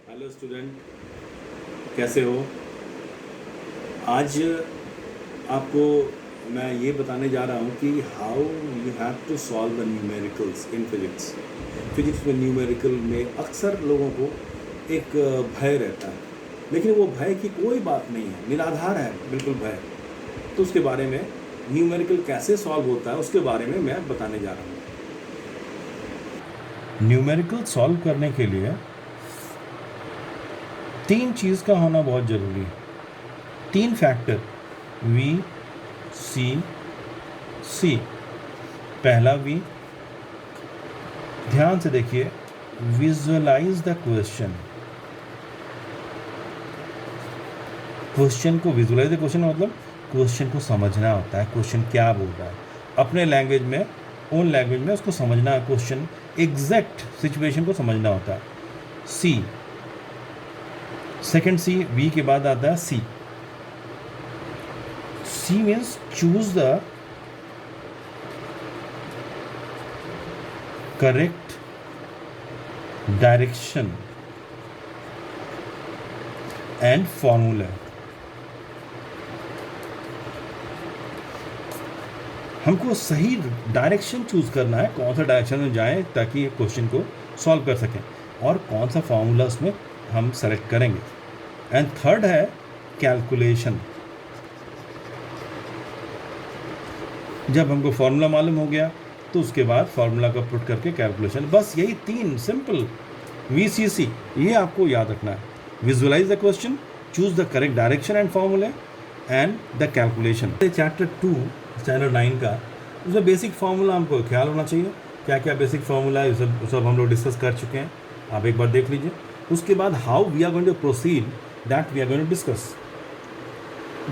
Hello student, कैसे हो? आज आपको मैं ये बताने जा रहा हूँ कि how you have to solve the numericals in physics. Physics में न्यूमेरिकल में अक्सर लोगों को एक भय रहता है, लेकिन वो भय की कोई बात नहीं है, निराधार है बिल्कुल भय। तो उसके बारे में, न्यूमेरिकल कैसे सॉल्व होता है उसके बारे में मैं बताने जा रहा हूँ। न्यूमेरिकल सॉल्व करने के लिए तीन चीज़ का होना बहुत ज़रूरी है, तीन फैक्टर वी सी सी। पहला वी, ध्यान से देखिए, विजुअलाइज द क्वेश्चन। क्वेश्चन को विजुअलाइज द क्वेश्चन मतलब क्वेश्चन को समझना होता है, क्वेश्चन क्या बोल रहा है, अपने लैंग्वेज में, ओन लैंग्वेज में उसको समझना है, क्वेश्चन एग्जैक्ट सिचुएशन को समझना होता है। सी, सेकंड सी, वी के बाद आता है C. C means choose the correct direction and formula. हमको सही डायरेक्शन चूज करना है, कौन सा डायरेक्शन में जाएं ताकि क्वेश्चन को सॉल्व कर सकें, और कौन सा फॉर्मूला उसमें हम सेलेक्ट करेंगे। एंड थर्ड है कैलकुलेशन। जब हमको फॉर्मूला मालूम हो गया तो उसके बाद फॉर्मूला का पुट करके कैलकुलेशन। बस यही तीन सिंपल VCC, ये आपको याद रखना है। Visualize the question, choose the correct direction and formula, and the calculation. Chapter 2 standard 9 का उसमें बेसिक फार्मूला हमको ख्याल होना चाहिए। क्या क्या बेसिक फार्मूला है, सब हम लोग डिस्कस कर चुके हैं, आप एक बार देख लीजिए। उसके बाद how we are going to proceed, that we are going to discuss.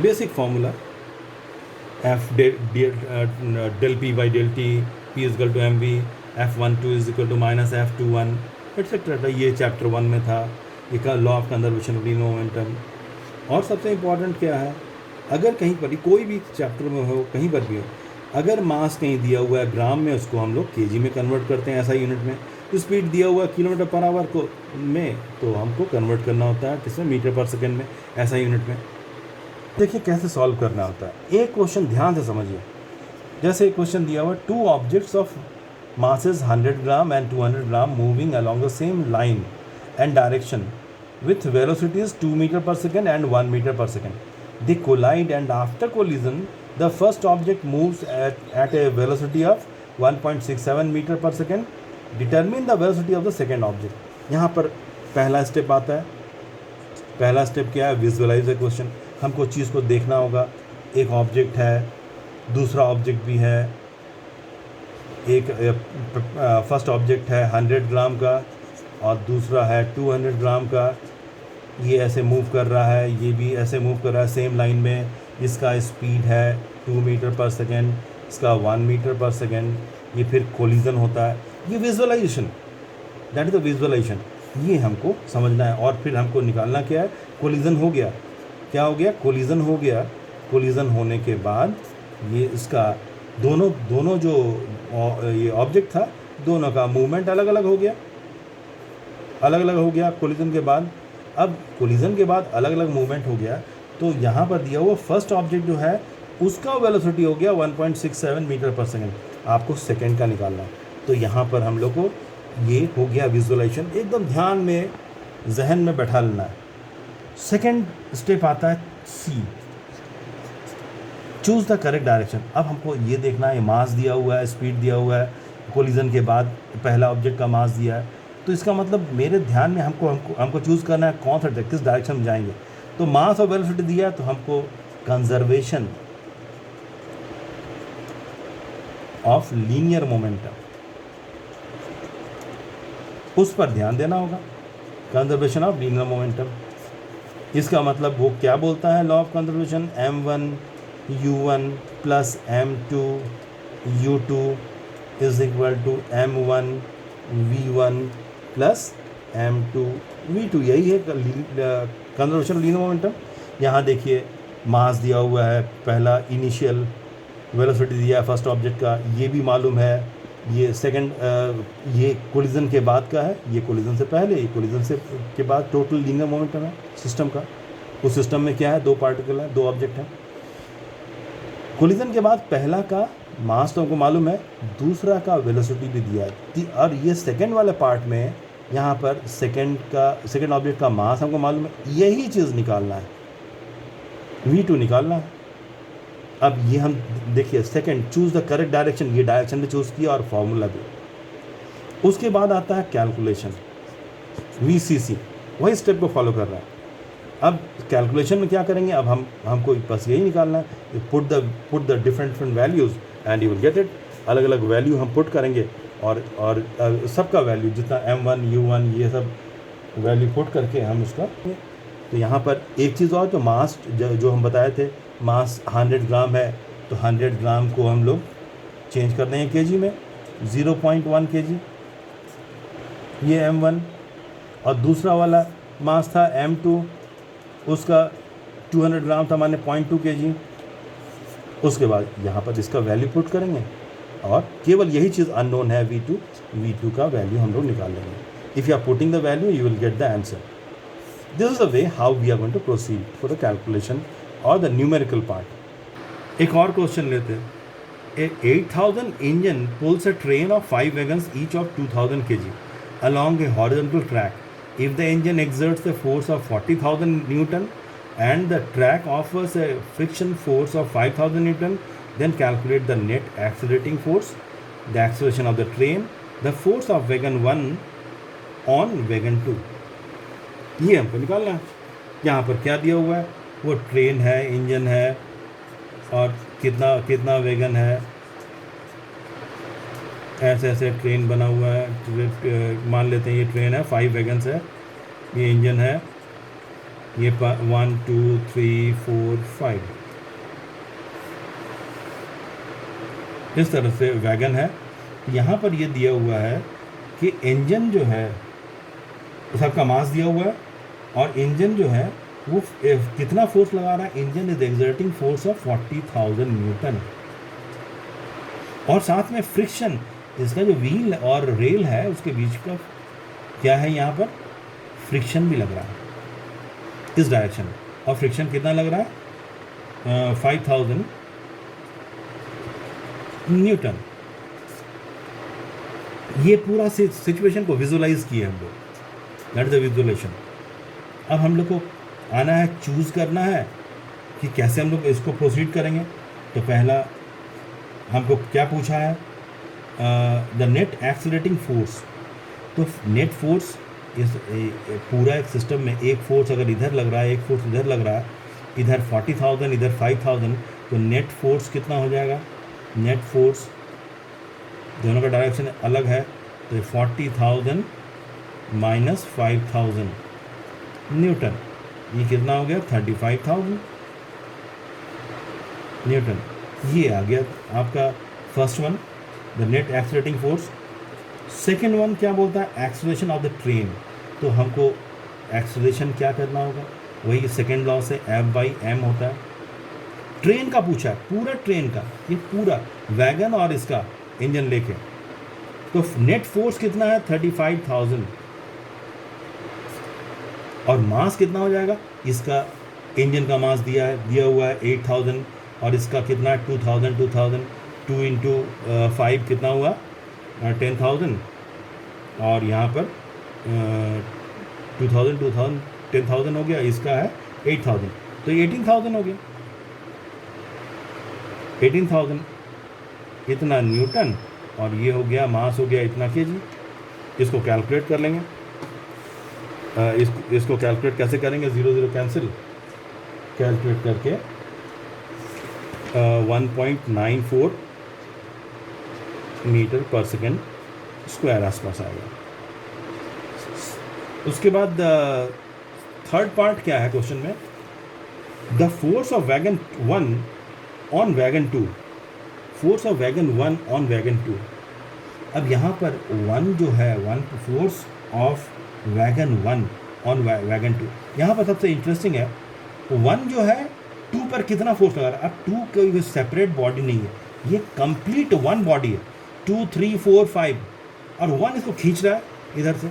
Basic formula F del P by del T, P is equal to mv, F12 is equal to minus F21 etcetera. ये chapter 1 में था, ये law of conservation of linear momentum. और सबसे important क्या है, अगर कहीं पर कोई भी चैप्टर में हो, कहीं पर भी हो, अगर मास कहीं दिया हुआ है ग्राम में, उसको हम लोग केजी में कन्वर्ट करते हैं, ऐसा यूनिट में। तो स्पीड दिया हुआ है किलोमीटर पर आवर को में, तो हमको कन्वर्ट करना होता है किसमें, मीटर पर सेकेंड में, ऐसा यूनिट में। देखिए कैसे सॉल्व करना होता है। एक क्वेश्चन ध्यान से समझिए। जैसे एक क्वेश्चन दिया हुआ है, 2 objects of masses 100 gram and 200 gram moving along the same line and direction with velocities 2 meter per second and 1 meter per second. They collide, and after collision the first object moves at a velocity of 1.67 meter per second. Determine the velocity of the second object. यहाँ पर पहला step आता है। पहला step क्या है, visualize the question. हमको चीज़ को देखना होगा, एक ऑब्जेक्ट है, दूसरा ऑब्जेक्ट भी है। एक फर्स्ट ऑब्जेक्ट है 100 ग्राम का और दूसरा है 200 ग्राम का। ये ऐसे मूव कर रहा है, ये भी ऐसे मूव कर रहा है सेम लाइन में। इसका स्पीड है 2 मीटर पर सेकेंड, इसका 1 मीटर पर सेकेंड। ये फिर कोलिजन होता है, ये visualization, that is the visualization. ये हमको समझना है। और फिर हमको निकालना क्या है, कोलिजन हो गया, क्या हो गया, कोलिजन हो गया। कोलिजन होने के बाद ये इसका दोनों जो ये ऑब्जेक्ट था, दोनों का मूवमेंट अलग अलग हो गया, अलग अलग हो गया कोलिजन के बाद। अब कोलिजन के बाद अलग अलग मूवमेंट हो गया, तो यहाँ पर दिया हुआ फर्स्ट ऑब्जेक्ट जो है उसका वेलोसिटी हो गया 1.67 मीटर पर सेकेंड। आपको सेकेंड का निकालना है, तो यहाँ पर हम लोग को ये हो गया विजुअलाइजेशन। एकदम ध्यान में, जहन में बैठा लेना है। सेकेंड स्टेप आता है सी, चूज़ द करेक्ट डायरेक्शन। अब हमको ये देखना है, मास दिया हुआ है, स्पीड दिया हुआ है, कोलिजन के बाद पहला ऑब्जेक्ट का मास दिया है, तो इसका मतलब मेरे ध्यान में हमको चूज़ करना है कौन सा, किस डायरेक्शन में जाएंगे। तो मास और वेलोसिटी दिया, तो हमको कंजर्वेशन ऑफ लीनियर मोमेंटम, उस पर ध्यान देना होगा। कंजर्वेशन ऑफ लीनियर मोमेंटम, इसका मतलब वो क्या बोलता है, law of conservation, m1 u1 plus m2 u2 is equal to m1 v1 plus m2 v2। यही है कंजर्वेशन ऑफ लीनियर मोमेंटम। यहाँ देखिए मास दिया हुआ है, पहला इनिशियल वेलोसिटी दिया है फर्स्ट ऑब्जेक्ट का, ये भी मालूम है, ये सेकंड, ये कोलिजन के बाद का है, ये कोलिजन से पहले, ये कोलिजन से के बाद टोटल लीनियर मोमेंटम है सिस्टम का। उस सिस्टम में क्या है, दो पार्टिकल है, दो ऑब्जेक्ट हैं। कोलिजन के बाद पहला का मास तो हमको मालूम है, दूसरा का वेलोसिटी भी दिया है, और ये सेकंड वाले पार्ट में यहाँ पर सेकंड ऑब्जेक्ट का मास हमको मालूम है, यही चीज़ निकालना है, v2 निकालना है। अब ये हम देखिए, second choose the correct direction, ये डायरेक्शन भी चूज़ किया और फॉर्मूला भी। उसके बाद आता है कैलकुलेशन, VCC, वही स्टेप को फॉलो कर रहा है। अब कैलकुलेशन में क्या करेंगे, अब हमको बस यही निकालना है, put the different values and you will get it. अलग अलग वैल्यू हम पुट करेंगे और सबका वैल्यू जितना m1 u1 ये सब वैल्यू पुट करके हम उसका। तो यहाँ पर एक चीज़ और, तो मास जो हम बताए थे, मास 100 ग्राम है, तो 100 ग्राम को हम लोग चेंज कर देंगे केजी में, 0.1 kg ये m1, और दूसरा वाला मास था m2, उसका 200 ग्राम था, माने 0.2 kg। उसके बाद यहाँ पर इसका वैल्यू पुट करेंगे और केवल यही चीज़ अननोन है, v2 का वैल्यू हम लोग निकाल लेंगे। If you are putting the value you will get the answer. This is the way how we are going to proceed for the calculation और द न्यूमेरिकल पार्ट। एक और क्वेश्चन लेते हैं। A 8000 engine pulls a train of 5 wagons each of 2000 kg along a horizontal track. If the engine exerts a force of 40,000 Newton and the track offers a friction force of 5,000 Newton, then calculate the net accelerating force, the acceleration of the train, the force of wagon 1 on wagon 2. ये हमको निकालना है। यहाँ पर क्या दिया हुआ है, वो ट्रेन है, इंजन है, और कितना वेगन है, ऐसे ऐसे ट्रेन बना हुआ है। मान लेते हैं ये ट्रेन है, 5 वैगन्स है, ये इंजन है, ये 1 2 3 4 5 इस तरह से वैगन है। यहाँ पर ये दिया हुआ है कि इंजन जो है सबका मास दिया हुआ है, और इंजन जो है वो कितना फोर्स लगा रहा है, engine is exerting force of 40,000 Newton, और साथ में फ्रिक्शन, इसका जो व्हील और रेल है उसके बीच का क्या है, यहाँ पर फ्रिक्शन भी लग रहा है इस डायरेक्शन में, और फ्रिक्शन कितना लग रहा है, 5000 न्यूटन। ये पूरा सिचुएशन को विजुलाइज किया हम लोग, दैट इज द विजुअलाइजेशन। अब हम लोग को आना है, चूज़ करना है कि कैसे हम लोग इसको प्रोसीड करेंगे। तो पहला हमको क्या पूछा है, द नेट एक्सीलरेटिंग फोर्स। तो नेट फोर्स इस पूरा एक सिस्टम में एक फोर्स अगर इधर लग रहा है, एक फोर्स इधर लग रहा है, इधर 40,000 इधर 5,000, तो नेट फोर्स कितना हो जाएगा, नेट फोर्स दोनों का डायरेक्शन अलग है, तो 40,000 माइनस 5,000 न्यूटन, ये कितना हो गया, 35,000 न्यूटन। ये आ गया आपका first one, the net accelerating force. Second one क्या बोलता है, एक्सीलरेशन ऑफ द ट्रेन। तो हमको एक्सीलरेशन क्या करना होगा, वही सेकेंड लॉ से F/m होता है। ट्रेन का पूछा है, पूरा ट्रेन का, ये पूरा वैगन और इसका इंजन लेके, तो नेट फोर्स कितना है, 35,000, और मास कितना हो जाएगा, इसका इंजन का मास दिया हुआ है 8,000, और इसका कितना है 2,000, 2 इंटू 5 कितना हुआ, 10,000, और यहाँ पर 2,000 10,000 हो गया, इसका है 8,000, तो 18,000 हो गया, 18,000 इतना न्यूटन, और ये हो गया मास, हो गया इतना केजी। इसको कैलकुलेट कर लेंगे। इसको कैलकुलेट कैसे करेंगे, 0 0 कैलकुलेट करके 1.94 मीटर पर सेकेंड स्क्वायर आसपास आएगा। उसके बाद थर्ड पार्ट क्या है क्वेश्चन में, the force of wagon 1 on wagon 2, force of wagon 1 on wagon 2। अब यहाँ पर 1 जो है, 1 force of wagon 1 on wagon 2, यहाँ पर सबसे इंटरेस्टिंग है, 1 जो है 2 पर कितना फोर्स लगा रहा है। अब 2 कोई सेपरेट बॉडी नहीं है, ये कंप्लीट 1 बॉडी है, 2 3 4 5 और 1 इसको खींच रहा है इधर से।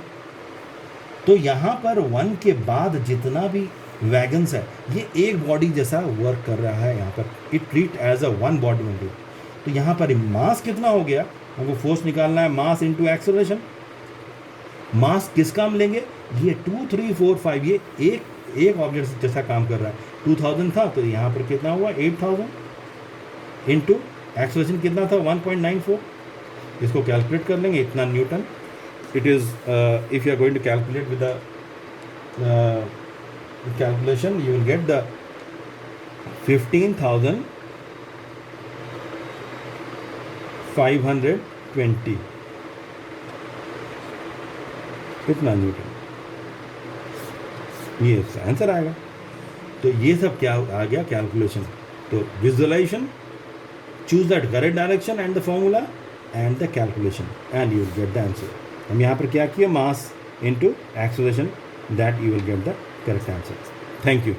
तो यहाँ पर 1 के बाद जितना भी वैगन्स है ये एक बॉडी जैसा वर्क कर रहा है। यहाँ पर it treat as a one body only. तो यहाँ पर मास कितना हो गया, हमको फोर्स निकालना है, मास इनटू एक्सेलरेशन। मास किसका हम लेंगे, ये 2 3 4 5 ये एक ऑब्जेक्ट जैसा काम कर रहा है। 2000 था तो यहाँ पर कितना हुआ 8000 इनटू एक्सेलरेशन कितना था 1.94। इसको कैलकुलेट कर लेंगे, इतना newton. It is if you are going to calculate with the calculation you will get the 15,520 इतना न्यूटन, ये आंसर आएगा। तो ये सब क्या आ गया कैलकुलेशन। तो visualization, choose that correct direction and the formula and the calculation and you will get the answer. हम यहाँ पर क्या किया, mass into acceleration, that you will get the correct answer. Thank you.